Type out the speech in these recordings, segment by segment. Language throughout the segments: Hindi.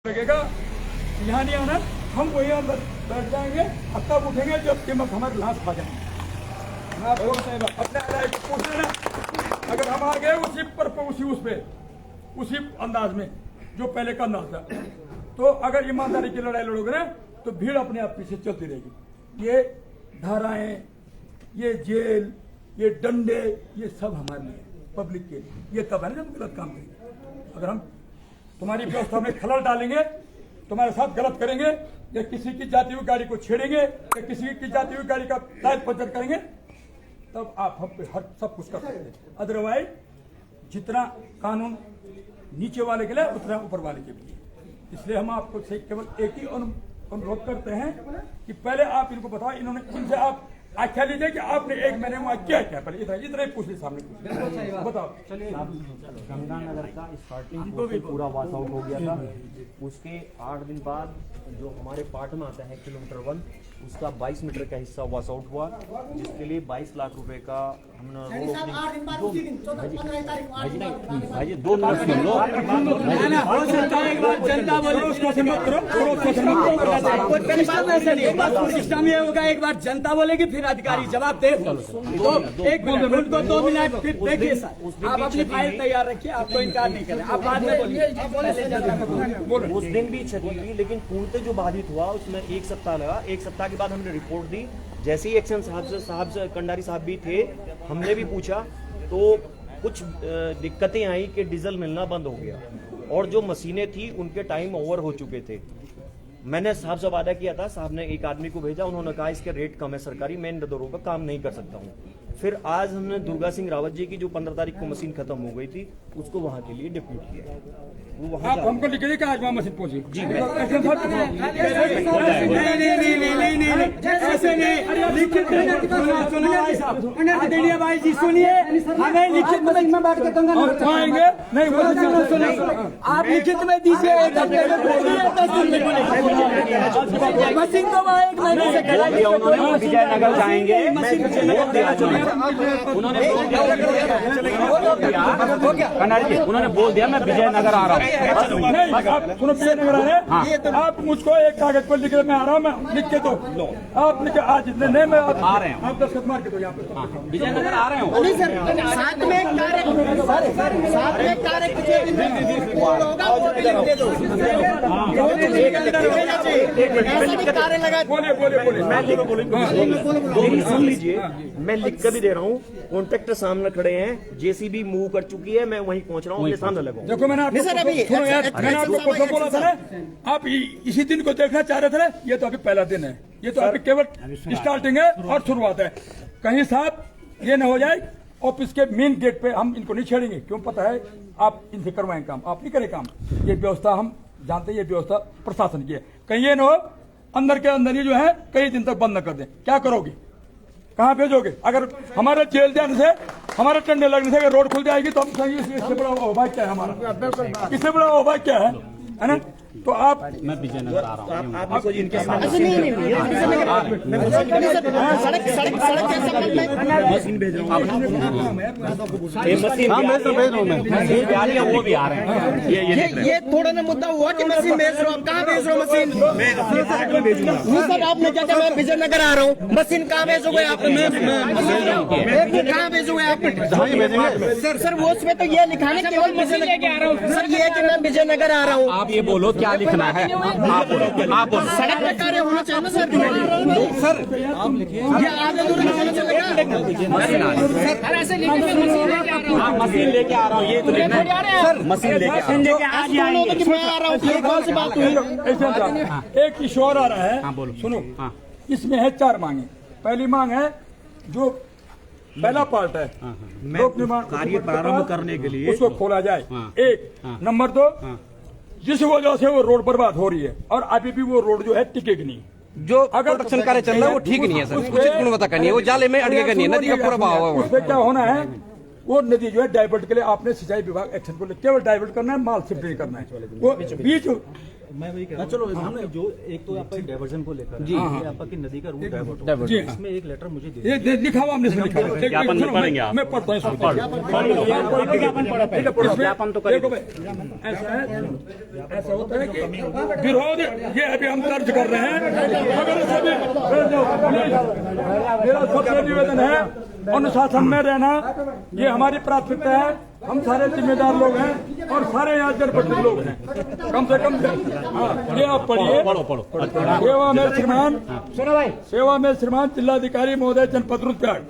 लगेगा यहाँ नहीं आना, हम वही अंदर बैठ जाएंगे, अब तब उठेंगे जब कीमत हमारे लाश खा जाएंगे। मैं आपको अपने पूछ लेना, अगर हम आ गए उसी पर उसी अंदाज में जो पहले का अंदाज था, तो अगर ईमानदारी की लड़ाई लड़ोगे ना तो भीड़ अपने आप पीछे चलती रहेगी। ये धाराएं, ये जेल, ये डंडे, ये सब हमारे लिए, पब्लिक के लिए। ये तब है ना जब गलत काम करेंगे। अगर हम तुम्हारी व्यवस्था में खलल डालेंगे, तुम्हारे साथ गलत करेंगे, या किसी की जाती हुई गाड़ी को छेड़ेंगे, या किसी की जाती हुई गाड़ी का टायर पंचर करेंगे, तब आप हम पे हर सब कुछ कर सकते हैं। अदरवाइज जितना कानून नीचे वाले के लिए उतना ऊपर वाले के लिए। इसलिए हम आपको से केवल एक ही अनुरोध करते हैं कि पहले आप इनको बताओ, इनसे आप आख्या लीजिए कि आपने एक महीने में क्या क्या, पहले इतना ही पूछ ली सामने पूछ बताओ। गंगानगर का स्टार्टिंग पूरा वॉश आउट हो गया था। उसके 8 दिन बाद जो हमारे पार्ट में आता है किलोमीटर 1, उसका 22 मीटर का हिस्सा वॉश आउट हुआ, जिसके लिए 22 लाख रुपए का हमने रोड ओपनिंग। भाई 2 मिनट सुन लो। जनता बोले सिस्टम ये होगा, एक बार जनता बोलेगी फिर अधिकारी जवाब दे। तो एक मिनट उनको 2 मिनट फिर देखिए सर, आप अपनी फाइल तैयार रखिए, आपको इनकार नहीं करें, आप बाद में बोलिए। उस दिन भी क्षति हुई, लेकिन पूर्णतः जो बाधित हुआ उसमें 1 सप्ताह लगा। 1 सप्ताह के बाद हमने रिपोर्ट दी। जैसे ही एक्शन साहब कंडारी साहब भी थे, हमने भी पूछा तो कुछ दिक्कतें आई कि डीजल मिलना बंद हो गया, और जो मशीनें थी उनके टाइम ओवर हो चुके थे। मैंने साहब से वादा किया था, साहब ने एक आदमी को भेजा, उन्होंने कहा इसके रेट कम है सरकारी, मैं इन दरों पर काम नहीं कर सकता हूँ। फिर आज हमने दुर्गा सिंह रावत जी की जो 15 तारीख को मशीन खत्म हो गई थी, उसको वहाँ के लिए डिप्यूट किया। वो वहाँ आप हमको लिखिए कि आज वहाँ मशीन पहुंची। जी ऐसे नहीं, लिखित आदरणीय भाई जी सुनिए, हमें लिखित में बात करते आएंगे नहीं, आप लिखित में दीजिए, मशीन तो वहाँ 1 महीने से विजयनगर जाएंगे। उन्होंने बोल दिया मैं विजयनगर आ रहा हूँ। आप सुनो, विजयनगर आ रहे हैं, आप मुझको एक कागज पर लिख रहे, मैं आ रहा हूँ, मैं लिख के दो, आप लिखे आज इतने नहीं, मैं आ रहे हैं, आप दस्तखत मार के दो यहाँ पे। विजयनगर आ रहे हो साथ में सुन लीजिए, मैं लिख कर भी दे रहा हूँ। कॉन्ट्रैक्टर सामने खड़े हैं, जेसीबी मूव कर चुकी है, मैं वहीं पहुंच रहा हूँ, मेरे सामने लगा। देखो मैंने आपको बोला था ना, आप इसी दिन को देखना चाह रहे थे ना, ये तो अभी पहला दिन है, ये तो अभी केवल स्टार्टिंग है और शुरुआत है। कहीं साहब ये न हो जाए ऑफिस के मेन गेट पे हम इनको नहीं छेड़ेंगे, क्यों पता है आप इनसे करवाएं काम, आप नहीं करें काम। ये व्यवस्था हम जानते हैं, ये व्यवस्था प्रशासन की है। कहीं ये न हो अंदर के अंदर ही जो है कई दिन तक बंद न कर दें, क्या करोगे, कहाँ भेजोगे? अगर हमारे जेल जाने से, हमारे टंडे लगने से अगर रोड खुल जाएगी तो हम कहेंगे इससे बड़ा अवभाग्य क्या है हमारा, इससे बड़ा अवभाग्य क्या है ना? तो आप मैं विजयनगर आ रहा हूँ, आप इनके मशीन भेज रहा हूँ, वो भी आ रहे हैं। ये थोड़ा ना मुद्दा हुआ कि मशीन भेज रहा हूँ, कहाँ भेज रहा हूँ मशीन? सर आपने क्या कहा, मैं विजयनगर आ रहा हूँ, मशीन कहाँ भेजोगे आप? कहाँ भेजोगे आप? सर वो उसमें तो ये लिखा है केवल मशीन लेके आ रहा हूँ। सर ये है कि मैं विजयनगर आ रहा हूँ। आप ये बोलो क्या लिखना है, आप बोलो। सड़क पे कार्य होना चाहिए ना सर। आप लिखिए, ये आगे दूर होना चाहिए। ऐसे मशीन लेके आ रहा हूँ, ये तो लिखना है सर, मशीन लेके आज आएंगे। मैं आ रहा हूँ, ये कौन सी बात हुई? एक किशोर आ रहा है, बोलो सुनो। इसमें है 4 मांगे। पहली मांग है जो पहला पार्ट है, लोक निर्माण कार्य प्रारंभ करने के लिए उसको खोला जाए। 1 नंबर 2, जिस वजह से वो रोड बर्बाद हो रही है और अभी भी वो रोड जो है टिकेगी नहीं। जो अगर प्रोडक्शन कार्य चल रहा है वो ठीक नहीं है सर, उचित गुणवत्ता का नहीं है, वो जाले में अड़के का नहीं है, नदी का पूरा बहाव है। उसमें क्या होना है, वो नदी जो है डाइवर्ट के लिए आपने सिंचाई विभाग एक्शन को केवल डाइवर्ट करना है, माल शिफ्ट नहीं करना है। वो बीच मैं वही कह रहा हूँ चलो हमने जो एक तो आपका डाइवर्जन को लेकर जी, ये आपका कि नदी का रूट डाइवर्ट जी इसमें एक लेटर मुझे दे ये लिखा हुआ हमने इसमें लिखा है। मैं पढ़ता हूँ इसको। ज्ञापन तो देखो भाई, ऐसा है, ऐसा होता है कि विरोध ये अभी हम दर्ज कर रहे हैं। अगर सभी मेरा सबसे निवेदन है अनुशासन में रहना, ये हमारी प्राथमिकता है। हम सारे जिम्मेदार लोग हैं और सारे यहाँ जनप्रतिनिधि लोग हैं। कम से कम हाँ, ये आप पढ़िए। सेवा में श्रीमान जिलाधिकारी महोदय जनपद रुद्रप्रयाग,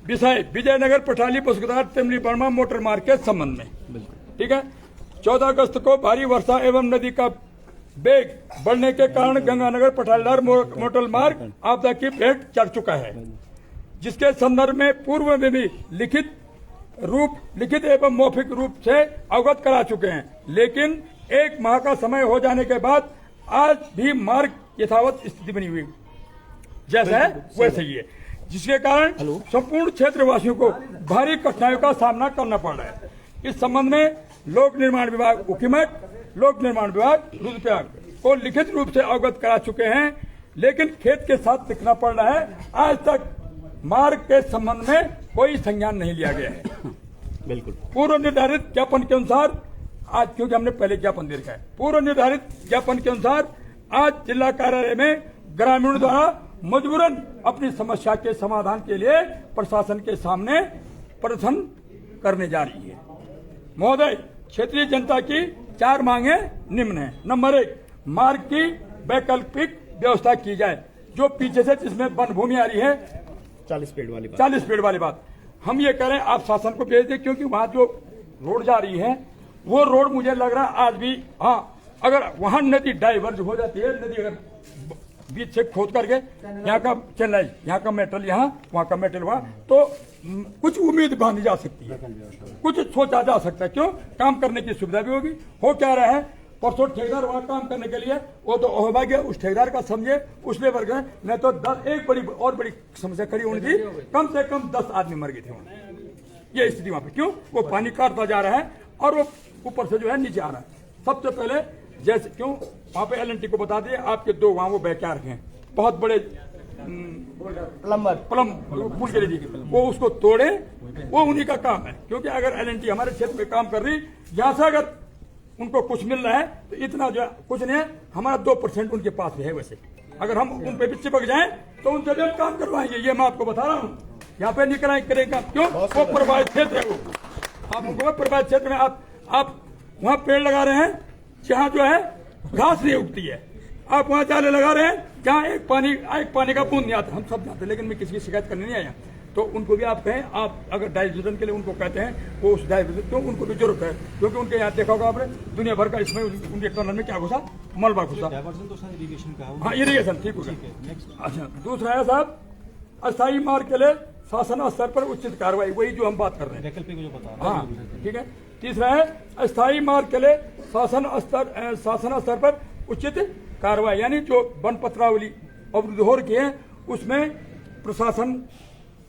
विषय विजयनगर पठाली पुष्कदार तिमली बर्मा मोटर मार्ग के संबंध में। ठीक है, 14 अगस्त को भारी वर्षा एवं नदी का वेग बढ़ने के कारण गंगानगर पठालीदार मोटर मार्ग आपदा की भेंट चढ़ चुका है, जिसके संदर्भ में पूर्व में भी लिखित एवं मौखिक रूप से अवगत करा चुके हैं, लेकिन 1 माह का समय हो जाने के बाद आज भी मार्ग यथावत स्थिति बनी हुई जैसा है वैसे ही है, जिसके कारण संपूर्ण क्षेत्रवासियों को भारी कठिनाइयों का सामना करना पड़ रहा है। इस संबंध में लोक निर्माण विभाग उकीमठ, लोक निर्माण विभाग रुद्रप्रयाग को लिखित रूप से अवगत करा चुके हैं, लेकिन खेत के साथ लिखना पड़ रहा है। आज तक मार्ग के संबंध में कोई संज्ञान नहीं लिया गया है। बिल्कुल पूर्व निर्धारित ज्ञापन के अनुसार आज, क्योंकि हमने पहले ज्ञापन दे रखा है, पूर्व निर्धारित ज्ञापन के अनुसार आज जिला कार्यालय में ग्रामीणों द्वारा मजबूरन अपनी समस्या के समाधान के लिए प्रशासन के सामने प्रदर्शन करने जा रही है। महोदय, क्षेत्रीय जनता की 4 मांगे निम्न है। नंबर 1, मार्ग की वैकल्पिक व्यवस्था की जाए। जो पीछे से जिसमें वन भूमि आ रही है 40 पेड़ वाली बात, 40 पेड़ वाली बात, हम ये करें आप शासन को भेज दें, क्योंकि वहां जो रोड जा रही है वो रोड मुझे लग रहा है आज भी, हाँ, अगर वहां नदी डाइवर्ज हो जाती है, नदी अगर बीच से खोद करके यहाँ का चेन्नई, यहाँ का मेटल यहाँ, वहाँ का मेटल वहाँ, तो कुछ उम्मीद बांधी जा सकती है, कुछ सोचा जा सकता है। क्यों? काम करने की सुविधा भी होगी। हो क्या रहा है, परसों ठेकेदार वहाँ काम करने के लिए, वो तो अहोभाग्य उस ठेकेदार का समझे, उस लेबर का, नहीं तो 10 एक बड़ी समस्या खड़ी होनी थी, कम से कम 10 आदमी मर गए थे वहाँ। ये स्थिति वहाँ पे, क्यों? वो पानी काटता जा रहा है और वो ऊपर से जो है नीचे आ रहा है। सबसे पहले जैसे, क्यों वहाँ पे LNT को बता दिए आपके 2 गाँव वो बहकार हैं, बहुत बड़े प्लम पुल के लिए, वो उसको तोड़े, वो उन्हीं का काम है। क्योंकि अगर LNT हमारे क्षेत्र में काम कर रही, यहाँ से अगर उनको कुछ मिल रहा है तो इतना जो कुछ नहीं है, हमारा 2% उनके पास है। वैसे अगर हम उन पे भी चिपक जाएं तो उनसे भी हम काम करवाएंगे, ये मैं आपको बता रहा हूँ। यहाँ पे नहीं करेंगे, क्यों? वो प्रभावित क्षेत्र है, वो आप उनको प्रभावित क्षेत्र में आप वहाँ पेड़ लगा रहे हैं जहाँ जो है घास नहीं उगती है, आप वहाँ जाले लगा रहे हैं जहाँ एक पानी का बूंद नहीं आता। हम सब जानते हैं, लेकिन मैं किसी की शिकायत करने नहीं आया। तो उनको भी आप कहें, आप अगर डाइवर्जन के लिए उनको कहते हैं, वो उस डाइवर्जन, क्यों उनको भी जरूरत है, क्योंकि उनके यहाँ देखा होगा आपने दुनिया भर का, इसमें उनके टनल में क्या घुसा, मलबा घुसा। डाइवर्जन तो सर इरिगेशन का है। हाँ, इरिगेशन ठीक होगा। अच्छा, दूसरा है साहब, अस्थायी मार्ग के लिए शासन स्तर पर उचित कार्रवाई, वही जो हम बात कर रहे हैं, वैकल्पिक जो बता रहे हैं। हाँ ठीक है। तीसरा है अस्थायी मार्ग के लिए शासन स्तर पर उचित कार्रवाई, यानी जो वन पत्रावली अवरुद्ध हो रखी है उसमें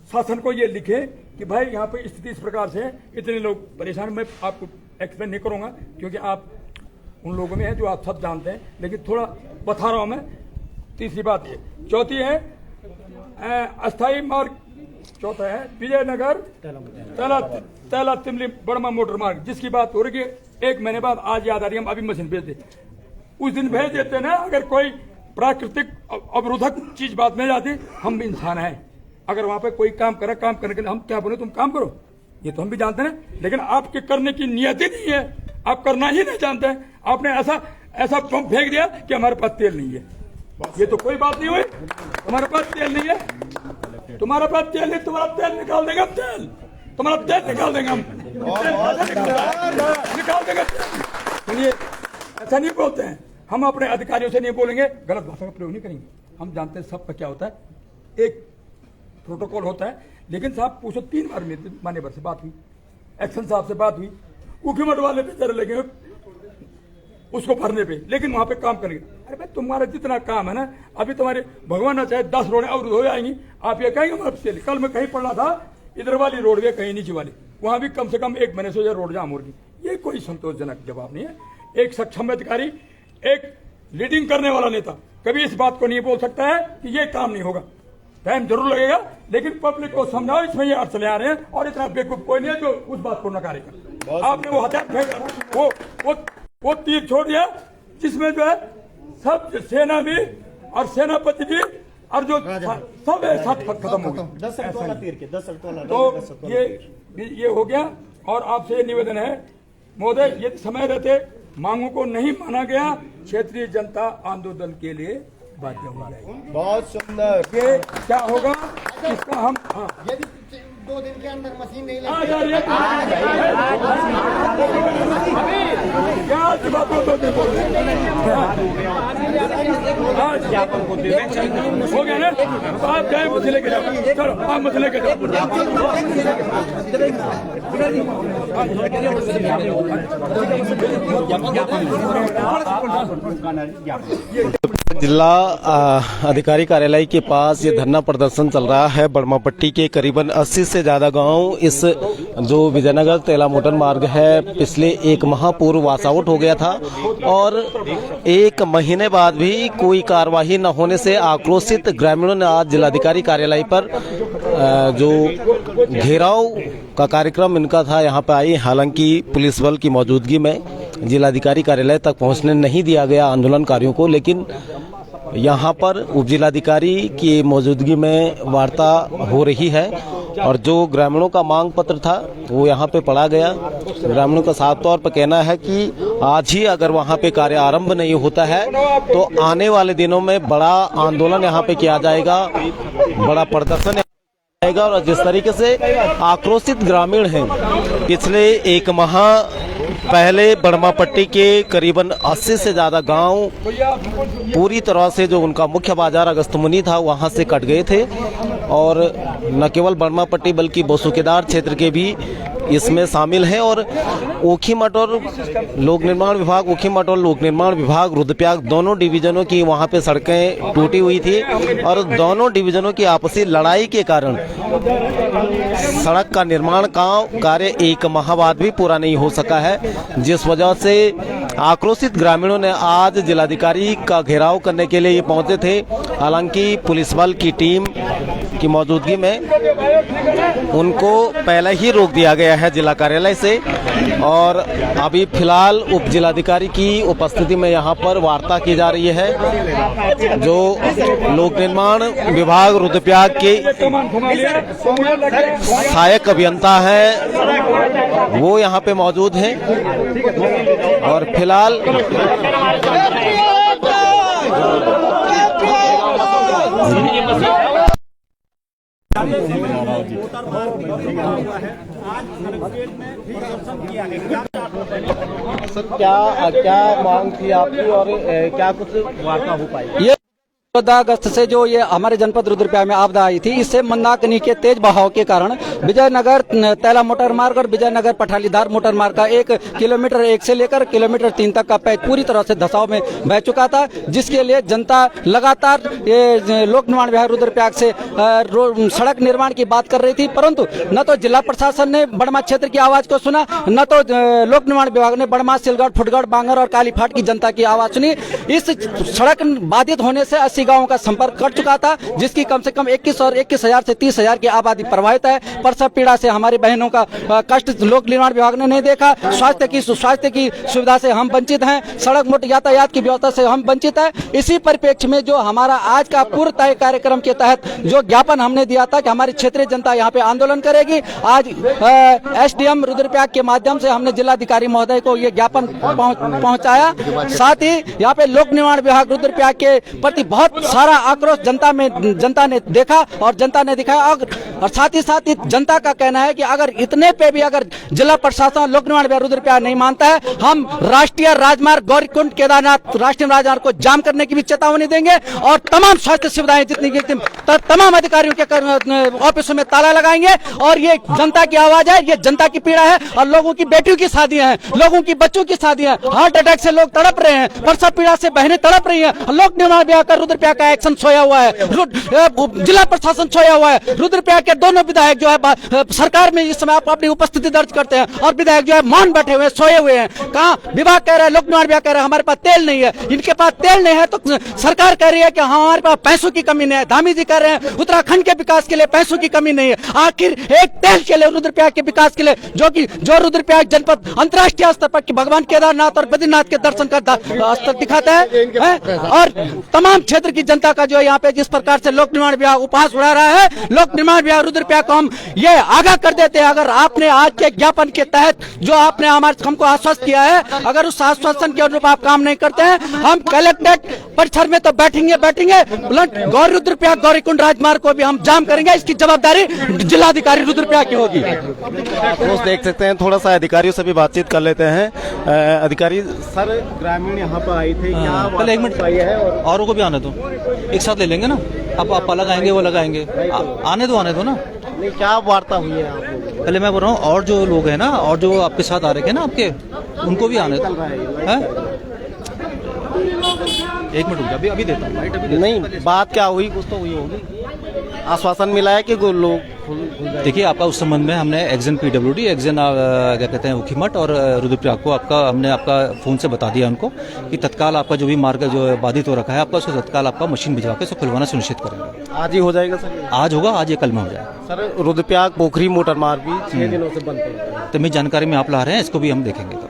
शासन को ये लिखे कि भाई यहाँ पे स्थिति इस प्रकार से है, इतने लोग परेशान। मैं आपको एक्सप्लेन नहीं करूँगा क्योंकि आप उन लोगों में है जो आप सब जानते हैं, लेकिन थोड़ा बता रहा हूँ मैं। तीसरी बात ये। चौथी है अस्थायी मार्ग, चौथा है विजयनगर तैला तिमली बर्मा मोटर मार्ग, जिसकी बात हो रही है 1 महीने बाद, आज याद आ रही है, हम अभी मशीन भेज दे, उस दिन भेज देते ना। अगर कोई प्राकृतिक अवरोधक चीज बात में जाती, हम भी इंसान हैं, अगर वहां पे कोई काम करे, काम करने के लिए हम क्या बोले, तुम काम करो, ये तो हम भी जानते हैं, लेकिन आपके करने की नियत ही नहीं है, आप करना ही नहीं जानते हैं। आपने ऐसा पंप फेंक दिया कि हमारे पास तेल नहीं है, ये तो कोई बात नहीं हुई। तुम्हारे पास तेल नहीं है, तुम्हारे पास तेल नहीं, तुम्हारा तेल निकाल देंगे, तेल तुम्हारा तेल निकाल देंगे हम, निकाल देंगे। सुनिए, ऐसा नहीं बोलते हैं हम, अपने अधिकारियों से नहीं बोलेंगे, गलत भाषा का प्रयोग नहीं करेंगे। हम जानते हैं सबका क्या होता है, एक प्रोटोकॉल होता है। लेकिन साहब पूछो, 3 बार मेरे मान्यवर से बात हुई, एक्शन साहब से बात हुई, उकीमठ वाले बेचारे लगे उसको भरने पे, लेकिन वहां पे काम करेंगे। अरे भाई तुम्हारा जितना काम है ना, अभी तुम्हारे भगवान ना चाहे 10 रोडें अवरुद्ध हो जाएंगी, आप ये कहेंगे हमारे तेल। कल मैं कहीं पढ़ा था, इधर वाली रोड गए, कहीं नीचे वाली, वहां भी कम से कम 1 महीने से रोड जाम हो रही। ये कोई संतोषजनक जवाब नहीं है। एक सक्षम अधिकारी एक लीडिंग करने वाला नेता कभी इस बात को नहीं बोल सकता है कि ये काम नहीं होगा। टाइम जरूर लगेगा, लेकिन पब्लिक को समझाओ इसमें ये अर्थ चले आ रहे हैं, और इतना बेवकूफ कोई नहीं है जो उस बात को नकारेगा। आपने वो हथियार फेंका, वो तीर छोड़ दिया जिसमें जो है सब सेना भी और सेनापति भी और जो सब एक साथ खत्म हो गए। 10 अर्थ वाला तीर के 10 अर्थ वाला तो ये हो गया। और आपसे निवेदन है महोदय, यदि समय रहते मांगों को नहीं माना गया, क्षेत्रीय जनता आंदोलन के लिए बाध्य हो जाएगी। बहुत सुंदर। ये क्या होगा इसका हम यदि 2 दिन के अंदर मशीन नहीं आ जा रही है क्या बात हो गया ना, तो आप जाए मुझे लेके जाओ। चलो आप मुझे लेके जाओ। जिला अधिकारी कार्यालय के पास ये धरना प्रदर्शन चल रहा है। बड़मा पट्टी के करीबन 80 से ज्यादा गांव, इस जो विजयनगर तेला मोटर मार्ग है, पिछले 1 माह पूर्व वॉश आउट हो गया था और 1 महीने बाद भी कोई कार्यवाही न होने से आक्रोशित ग्रामीणों ने आज जिलाधिकारी कार्यालय पर जो घेराव का कार्यक्रम इनका था, यहाँ पे आई। हालांकि पुलिस बल की मौजूदगी में जिलाधिकारी कार्यालय तक पहुंचने नहीं दिया गया आंदोलनकारियों को, लेकिन यहाँ पर उप जिलाधिकारी की मौजूदगी में वार्ता हो रही है और जो ग्रामीणों का मांग पत्र था वो यहाँ पे पढ़ा गया। ग्रामीणों का साफ तौर पर कहना है कि आज ही अगर वहाँ पे कार्य आरंभ नहीं होता है तो आने वाले दिनों में बड़ा आंदोलन यहाँ पे किया जाएगा, बड़ा प्रदर्शन जाएगा। और जिस तरीके से आक्रोशित ग्रामीण हैं, पिछले 1 माह पहले बड़मा पट्टी के करीबन 80 से ज्यादा गांव पूरी तरह से जो उनका मुख्य बाजार अगस्तमुनि था वहां से कट गए थे और न केवल बड़मा पट्टी बल्कि बोसुकेदार क्षेत्र के भी इसमें शामिल हैं। और ओखीमठ और लोक निर्माण विभाग रुद्रप्रयाग दोनों डिवीजनों की वहां पे सड़कें टूटी हुई थी और दोनों डिवीजनों की आपसी लड़ाई के कारण सड़क का निर्माण कार्य 1 माह बाद भी पूरा नहीं हो सका है, जिस वजह से आक्रोशित ग्रामीणों ने आज जिलाधिकारी का घेराव करने के लिए ये पहुंचे थे। हालांकि पुलिस बल की टीम की मौजूदगी में उनको पहले ही रोक दिया गया है जिला कार्यालय से और अभी फिलहाल उप जिलाधिकारी की उपस्थिति में यहाँ पर वार्ता की जा रही है। जो लोक निर्माण विभाग रुद्रप्रयाग के सहायक अभियंता हैं वो यहाँ पे मौजूद हैं और फिलहाल सर क्या मांग थी आपकी और क्या कुछ वार्ता हो पाई? 14 अगस्त से जो ये हमारे जनपद रुद्रप्रयाग में आपदा आई थी, इससे मंदाकिनी के तेज बहाव के कारण विजयनगर तैला मोटर मार्ग और विजयनगर पठालीधार मोटर मार्ग का 1 किलोमीटर 1 से लेकर किलोमीटर 3 तक का पैच पूरी तरह से धसाव में बह चुका था, जिसके लिए जनता लगातार ये लोक निर्माण विभाग रुद्रप्रयाग से सड़क निर्माण की बात कर रही थी, परंतु न तो जिला प्रशासन ने बड़मा क्षेत्र की आवाज को सुना, न तो लोक निर्माण विभाग ने बड़मा, सिलगढ़, फुटगढ़, बांगर और कालीफाट की जनता की आवाज सुनी। इस सड़क बाधित होने से 80 गांवों का संपर्क कर चुका था, जिसकी कम से कम 21,000 से 30,000 की आबादी प्रभावित है। प्रसव पीड़ा से हमारी बहनों का कष्ट लोक निर्माण विभाग ने नहीं देखा। स्वास्थ्य की सुविधा से हम वंचित हैं, सड़क मोटर यातायात की व्यवस्था से हम वंचित हैं। इसी परिप्रेक्ष्य में जो हमारा आज का पूर्व तय कार्यक्रम के तहत जो ज्ञापन हमने दिया था कि हमारी क्षेत्रीय जनता यहाँ पे आंदोलन करेगी, आज SDM रुद्रप्रयाग के माध्यम से हमने जिलाधिकारी महोदय को ये ज्ञापन पहुंचाया। साथ ही यहाँ पे लोक निर्माण विभाग रुद्रप्रयाग के प्रति बहुत सारा आक्रोश जनता ने देखा और जनता ने दिखाया। और साथ ही जनता का कहना है कि अगर इतने पे भी अगर जिला प्रशासन लोक निर्माण विभाग रुद्रप्रयाग नहीं मानता है, हम राष्ट्रीय राजमार्ग गौरीकुंड केदारनाथ राष्ट्रीय राजमार्ग को जाम करने की भी चेतावनी देंगे और तमाम स्वास्थ्य सुविधाएं जितनी तमाम अधिकारियों के ऑफिसों में ताला लगाएंगे। और ये जनता की आवाज है, ये जनता की पीड़ा है और लोगों की बेटियों की शादियां हैं, लोगों की बच्चों की शादियां, हार्ट अटैक से लोग तड़प रहे हैं, प्रसव पीड़ा से बहनें तड़प रही हैं। लोक निर्माण विभाग का रुद्रप्रयाग का एक्शन सोया हुआ है, जिला प्रशासन सोया हुआ है। रुद्रप्रयाग के दोनों विधायक जो है सरकार में इस समय आप अपनी उपस्थिति दर्ज करते हैं और विधायक जो है मौन बैठे हुए हैं, सोए हुए हैं। कहाँ विभाग कह रहा है, लोक निर्माण विभाग कह रहा है हमारे पास तेल नहीं है। इनके पास तेल नहीं है तो सरकार कह रही है कि हमारे पास पैसों की कमी नहीं है। धामी जी कह रहे हैं उत्तराखंड के विकास के लिए पैसों की कमी नहीं है। आखिर एक तेल के लिए रुद्रप्रयाग के विकास के लिए जो रुद्रप्रयाग जनपद अंतर्राष्ट्रीय स्तर पर भगवान केदारनाथ और बद्रीनाथ के दर्शन का स्तर दिखाता है और तमाम क्षेत्र की जनता का जो यहाँ पे जिस प्रकार से लोक निर्माण विभाग उपहास उड़ा रहा है, लोक निर्माण विभाग रुद्रप्रयाग को हम ये आगाह कर देते हैं, अगर आपने आज के ज्ञापन के तहत जो आपने हमको आश्वस्त किया है, अगर उस आश्वासन के अनुरूप आप काम नहीं करते हैं, हम कलेक्ट्रेट परिसर में तो बैठेंगे गौरी रुद्रप्रयाग गौरीकुंड राजमार्ग को भी हम जाम करेंगे। इसकी जवाबदारी जिलाधिकारी रुद्रप्रयाग की होगी। दोस्त देख सकते हैं, थोड़ा सा अधिकारियों से भी बातचीत कर लेते हैं। अधिकारी सर, ग्रामीण यहाँ पर आए थे, क्या एक मिनट है औरों को भी आने दो, एक साथ ले लेंगे ना। अब आप लगाएंगे वो लगाएंगे, आने दो ना। नहीं, क्या वार्ता हुई है आप लोगों? पहले मैं बोल रहा हूँ और जो लोग हैं ना, और जो आपके साथ आ रहे थे ना आपके, उनको भी आने दो। एक मिनट रुक, अभी देता हूँ। नहीं, बात क्या हुई? कुछ तो हुई होगी, आश्वासन मिला है कि लोग। देखिए, आपका उस संबंध में हमने एक्जन PWD, एक्जन क्या कहते हैं उखीमठ और रुद्रप्रयाग को हमने आपका फोन से बता दिया उनको कि तत्काल आपका जो भी मार्ग जो बाधित हो रखा है आपका, उसको तत्काल आपका मशीन भिजवा के उसको खुलवाना सुनिश्चित करेंगे। आज ही हो जाएगा सर? आज होगा, आज या कल में हो जाएगा सर। रुद्रप्रयाग पोखरी मोटर मार्ग भी 6 दिनों से बंद है, तो मेरी जानकारी में आप ला रहे हैं, इसको भी हम देखेंगे।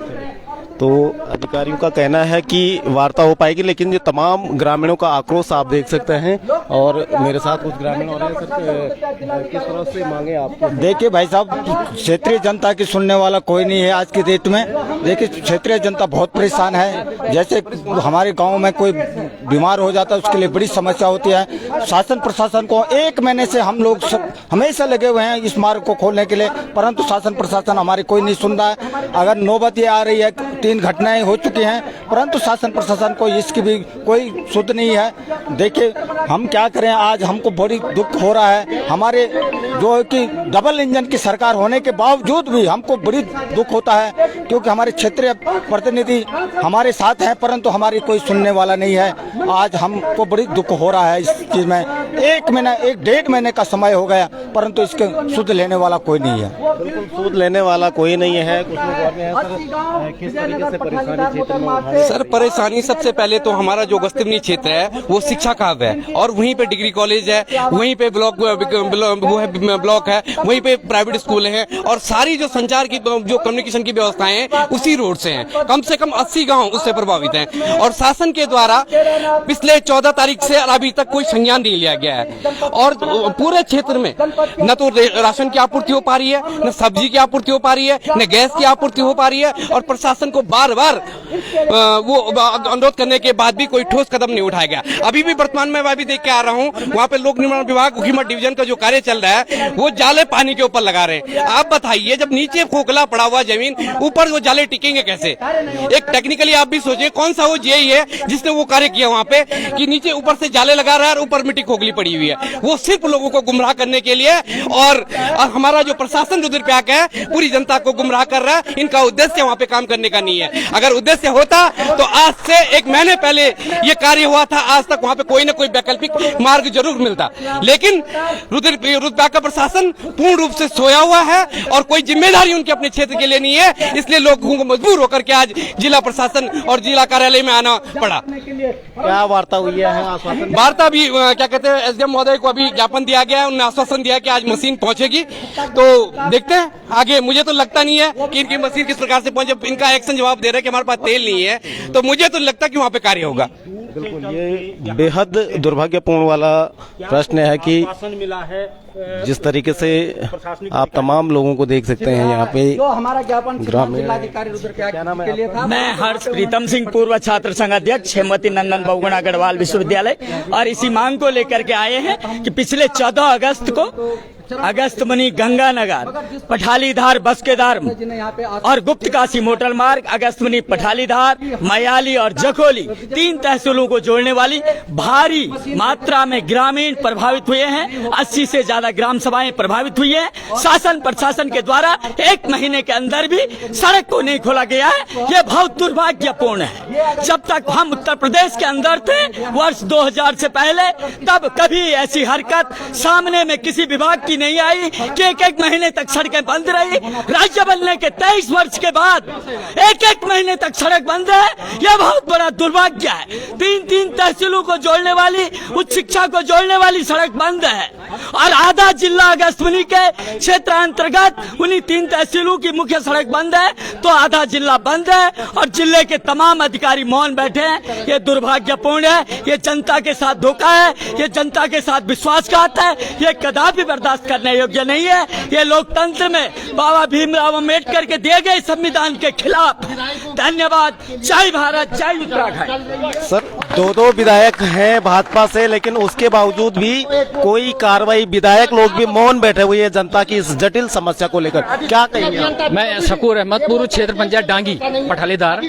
तो अधिकारियों का कहना है कि वार्ता हो पाएगी, लेकिन ये तमाम ग्रामीणों का आक्रोश आप देख सकते हैं और मेरे साथ कुछ ग्रामीण हो रहे हैं। सर, किस तरह से मांगे आपको? देखिए भाई साहब, क्षेत्रीय जनता की सुनने वाला कोई नहीं है आज की डेट में। देखिए, क्षेत्रीय जनता बहुत परेशान है। जैसे हमारे गांव में कोई बीमार हो जाता है, उसके लिए बड़ी समस्या होती है। शासन प्रशासन को 1 महीने से हम लोग हमेशा लगे हुए हैं इस मार्ग को खोलने के लिए, परंतु शासन प्रशासन हमारी कोई नहीं सुन रहा है। अगर नौबत ये आ रही है, 3 घटनाएं हो चुकी हैं, परंतु शासन प्रशासन को इसकी भी कोई सुध नहीं है। देखिए, हम क्या करें, आज हमको बड़ी दुख हो रहा है। हमारे जो कि डबल इंजन की सरकार होने के बावजूद भी हमको बड़ी दुख होता है, क्योंकि हमारे क्षेत्रीय प्रतिनिधि हमारे साथ हैं, परंतु हमारी कोई सुनने वाला नहीं है। आज हमको बड़ी दुख हो रहा है इस चीज में। 1.5 महीने का समय हो गया, परंतु इसके सुध लेने वाला कोई नहीं है। बिल्कुल, सुध लेने वाला कोई नहीं है। कुछ लोग और भी हैं। सर, किस तरीके से परेशानी क्षेत्र में? सर, परेशानी सबसे पहले तो हमारा जो गस्तिमनी क्षेत्र है वो शिक्षा का हब है और वहीं पे डिग्री कॉलेज है, वहीं पे ब्लॉक है, वहीं पे प्राइवेट स्कूल हैं और सारी जो संचार की जो कम्युनिकेशन की व्यवस्थाएं हैं उसी रोड से हैं। कम से कम 80 गांव उससे प्रभावित हैं और शासन के द्वारा पिछले 14 तारीख से अभी तक कोई संज्ञान नहीं लिया गया है और पूरे क्षेत्र में न तो राशन की आपूर्ति हो पा रही है, न सब्जी की आपूर्ति हो पा रही है, न गैस की आपूर्ति हो पा रही है और प्रशासन को बार-बार वो अनुरोध करने के बाद भी कोई ठोस कदम नहीं उठाया गया। अभी भी वर्तमान में मैं भी देख के आ रहा हूँ, वहाँ पे लोक निर्माण विभाग उखीमठ डिवीजन का जो कार्य चल रहा है वो जाले पानी के ऊपर लगा रहे हैं। आप बताइए, जब नीचे खोखला पड़ा हुआ जमीन, ऊपर वो जाले टिकेंगे कैसे? एक टेक्निकली आप भी सोचिए, कौन सा वो जेई है जिसने वो कार्य किया वहाँ पे कि नीचे ऊपर से जाले लगा रहा है और ऊपर मिट्टी खोखली पड़ी हुई है। वो सिर्फ लोगों को गुमराह करने के लिए और हमारा जो प्रशासन रुद्रप्रयाग है पूरी जनता को गुमराह कर रहा है। इनका उद्देश्य वहाँ पे काम करने का नहीं है। अगर उद्देश्य होता तो आज से 1 महीने पहले ये कार्य हुआ था, आज तक वहाँ पे कोई न कोई वैकल्पिक मार्ग जरूर मिलता, लेकिन रुद्रप्रयाग का प्रशासन पूर्ण रूप से सोया हुआ है और कोई जिम्मेदारी उनके अपने क्षेत्र के लिए नहीं है। इसलिए लोगों को मजबूर होकर के आज जिला प्रशासन और जिला कार्यालय में आना पड़ा। क्या वार्ता हुई है? आश्वासन? वार्ता भी क्या कहते हैं, SDM महोदय को अभी ज्ञापन दिया गया है, उन्होंने आश्वासन दिया कि आज मशीन पहुंचेगी, तो देखते हैं आगे। मुझे तो लगता नहीं है कि इनकी मशीन किस प्रकार से पहुंचे। इनका एक्शन जवाब दे रहा है कि हमारे पास तेल नहीं है, तो मुझे तो लगता है कि वहाँ पे कार्य होगा। बिल्कुल, ये बेहद दुर्भाग्यपूर्ण वाला प्रश्न है कि मिला है जिस तरीके से आप तमाम लोगों को देख सकते हैं यहाँ पे। जो हमारा ज्ञापन जिलाधिकारी रुद्रप्रयाग के लिए था। मैं हर्ष प्रीतम सिंह, पूर्व छात्र संघ अध्यक्ष, हेमवती नंदन बहुगुणा गढ़वाल विश्वविद्यालय, और इसी मांग को लेकर के आए हैं कि पिछले 14 अगस्त को अगस्तमनी गंगानगर, पठालीधार बसकेदार और गुप्तकाशी मोटर मार्ग, अगस्तमनी पठालीधार, मयाली और जखोली 3 तहसीलों को जोड़ने वाली भारी मात्रा में ग्रामीण प्रभावित हुए हैं। 80 से ज्यादा ग्राम सभाएं प्रभावित हुई हैं। शासन प्रशासन के द्वारा 1 महीने के अंदर भी सड़क को नहीं खोला गया है। ये बहुत दुर्भाग्यपूर्ण है। जब तक हम उत्तर प्रदेश के अंदर थे वर्ष 2000 से पहले, तब कभी ऐसी हरकत सामने में किसी विभाग की नहीं आई कि 1 महीने तक सड़कें बंद रही। राज्य बनने के 23 वर्ष के बाद 1 महीने तक सड़क बंद है। यह बहुत बड़ा दुर्भाग्य है। 3 तहसीलों को जोड़ने वाली, उच्च शिक्षा को जोड़ने वाली सड़क बंद है और आधा जिला अगस्तमनी के क्षेत्र अंतर्गत उन्हीं 3 तहसीलों की मुख्य सड़क बंद है, तो आधा जिला बंद है और जिले के तमाम अधिकारी मौन बैठे हैं। ये दुर्भाग्यपूर्ण है। ये जनता के साथ धोखा है। ये जनता के साथ विश्वासघात है। ये कदापि बर्दाश्त करने योग्य नहीं है। ये लोकतंत्र में बाबा भीमराव अम्बेडकर के दिए गए संविधान के खिलाफ। धन्यवाद। जय भारत, जय उत्तराखंड। सर 2 विधायक हैं भाजपा से, लेकिन उसके बावजूद भी कोई कार्रवाई, विधायक लोग भी मौन बैठे हुए हैं जनता की इस जटिल समस्या को लेकर। क्या कहेंगे आप? मैं शकूर अहमद, पूर्व क्षेत्र पंचायत डांगी पठालीधार।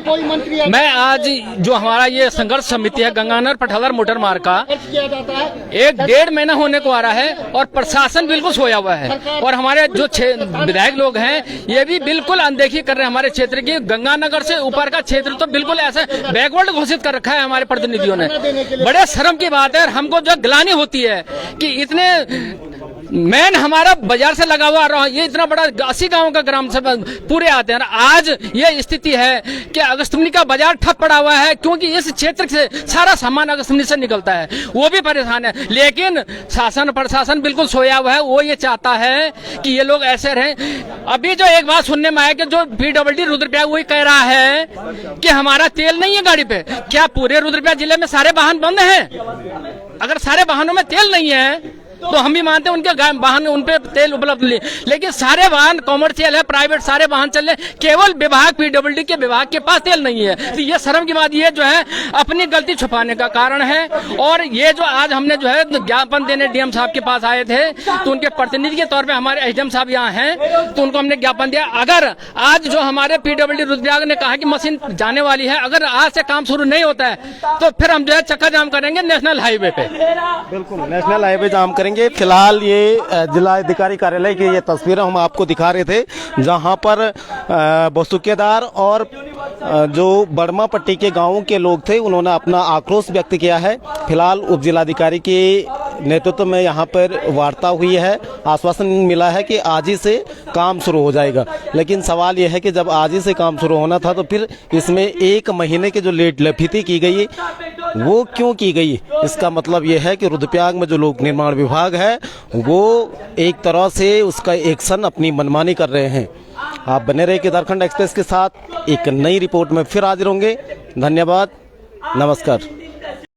मैं आज जो हमारा ये संघर्ष समिति है गंगानगर पठालीधार मोटर मार्ग का 1-1.5 महीना होने को आ रहा है और प्रशासन बिल्कुल सोया हुआ है और हमारे जो विधायक लोग हैं ये भी बिल्कुल अनदेखी कर रहे हैं हमारे क्षेत्र की। गंगानगर से ऊपर का क्षेत्र तो बिल्कुल ऐसा बैकवर्ड घोषित कर रखा है हमारे प्रतिनिधियों ने। बड़े शर्म की बात है और हमको जो ग्लानि होती है कि इतने मेन हमारा बाजार से लगा हुआ रहा, ये इतना बड़ा 80 गांव का ग्राम सभा पूरे आते हैं। आज ये स्थिति है कि अगस्तमनी का बाजार ठप पड़ा हुआ है क्योंकि इस क्षेत्र से सारा सामान अगस्तमनी से निकलता है। वो भी परेशान है, लेकिन शासन प्रशासन बिल्कुल सोया हुआ है। वो ये चाहता है कि ये लोग ऐसे रहें। अभी जो एक बात सुनने में आया कि जो PWD रुद्रप्रयाग वही कह रहा है कि हमारा तेल नहीं है गाड़ी पे। क्या पूरे रुद्रप्रयाग जिले में सारे वाहन बंद हैं? अगर सारे वाहनों में तेल नहीं है तो हम भी मानते हैं उनके वाहन उन पे तेल उपलब्ध नहीं, लेकिन सारे वाहन कॉमर्शियल है, प्राइवेट सारे वाहन चल रहे, केवल विभाग PWD के विभाग के पास तेल नहीं है। तो ये शर्म की बात, ये जो है अपनी गलती छुपाने का कारण है। और ये जो आज हमने जो है ज्ञापन देने DM साहब के पास आए थे तो उनके प्रतिनिधि के तौर पर हमारे SDM साहब यहाँ हैं तो उनको हमने ज्ञापन दिया। अगर आज जो हमारे PWD रुद्रप्रयाग ने कहा कि मशीन जाने वाली है, अगर आज से काम शुरू नहीं होता है तो फिर हम जो है चक्का जाम करेंगे नेशनल हाईवे पे। बिल्कुल नेशनल हाईवे जाम करेंगे। फिलहाल ये जिला अधिकारी कार्यालय की ये तस्वीरें हम आपको दिखा रहे थे जहां पर बसुकेदार और जो बर्मा पट्टी के गांवों के लोग थे उन्होंने अपना आक्रोश व्यक्त किया है। फिलहाल उप जिलाधिकारी के नेतृत्व में यहां पर वार्ता हुई है। आश्वासन मिला है कि आज ही से काम शुरू हो जाएगा, लेकिन सवाल यह है कि जब आज ही से काम शुरू होना था तो फिर इसमें 1 महीने की जो लेट लफीती की गई वो क्यों की गई? इसका मतलब यह है कि रुद्रप्रयाग में जो लोक निर्माण विभाग है वो एक तरह से उसका एक्शन अपनी मनमानी कर रहे हैं। आप बने रहे केदारखंड एक्सप्रेस के साथ एक नई रिपोर्ट में फिर हाजिर होंगे। धन्यवाद, नमस्कार।